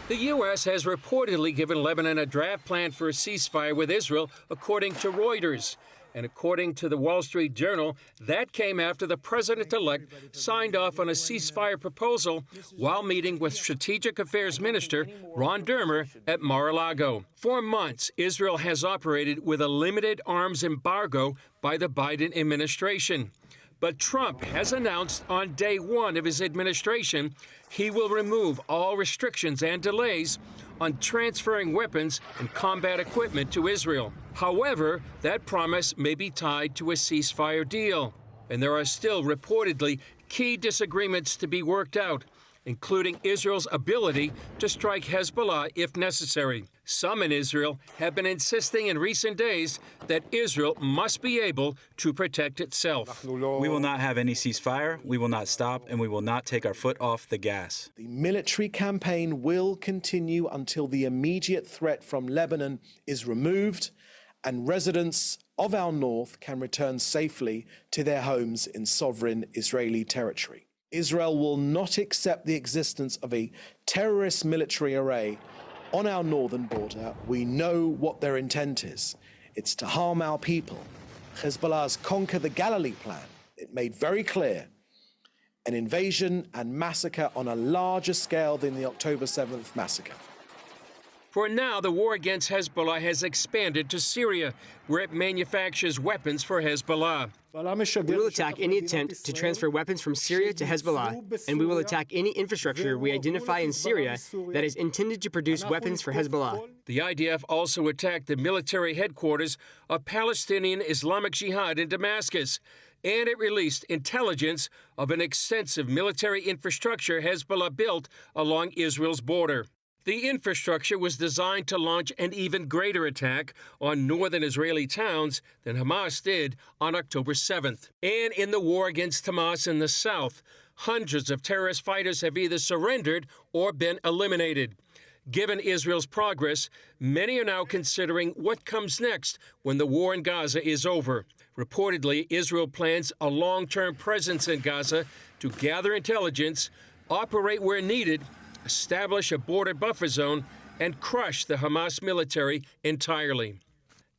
The U.S. has reportedly given Lebanon a draft plan for a ceasefire with Israel, according to Reuters. And according to the Wall Street Journal, that came after the president-elect signed off on a ceasefire proposal while meeting with Strategic Affairs Minister Ron Dermer at Mar-a-Lago. For months, Israel has operated with a limited arms embargo by the Biden administration. But Trump has announced on day one of his administration he will remove all restrictions and delays on transferring weapons and combat equipment to Israel. However, that promise may be tied to a ceasefire deal, and there are still reportedly key disagreements to be worked out, including Israel's ability to strike Hezbollah if necessary. Some in Israel have been insisting in recent days that Israel must be able to protect itself. We will not have any ceasefire, we will not stop, and we will not take our foot off the gas. The military campaign will continue until the immediate threat from Lebanon is removed and residents of our north can return safely to their homes in sovereign Israeli territory. Israel will not accept the existence of a terrorist military array on our northern border. We know what their intent is. It's to harm our people. Hezbollah's Conquer the Galilee plan, it made very clear an invasion and massacre on a larger scale than the October 7th massacre. For now, the war against Hezbollah has expanded to Syria, where it manufactures weapons for Hezbollah. We will attack any attempt to transfer weapons from Syria to Hezbollah, and we will attack any infrastructure we identify in Syria that is intended to produce weapons for Hezbollah. The IDF also attacked the military headquarters of Palestinian Islamic Jihad in Damascus, and it released intelligence of an extensive military infrastructure Hezbollah built along Israel's border. The infrastructure was designed to launch an even greater attack on northern Israeli towns than Hamas did on October 7th. And in the war against Hamas in the south, hundreds of terrorist fighters have either surrendered or been eliminated. Given Israel's progress, many are now considering what comes next when the war in Gaza is over. Reportedly, Israel plans a long-term presence in Gaza to gather intelligence, operate where needed, establish a border buffer zone, and crush the Hamas military entirely.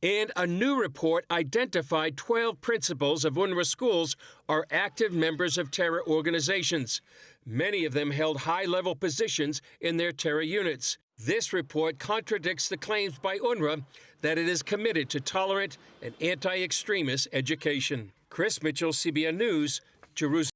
And a new report identified 12 principals of UNRWA schools are active members of terror organizations. Many of them held high-level positions in their terror units. This report contradicts the claims by UNRWA that it is committed to tolerant and anti-extremist education. Chris Mitchell, CBN News, Jerusalem.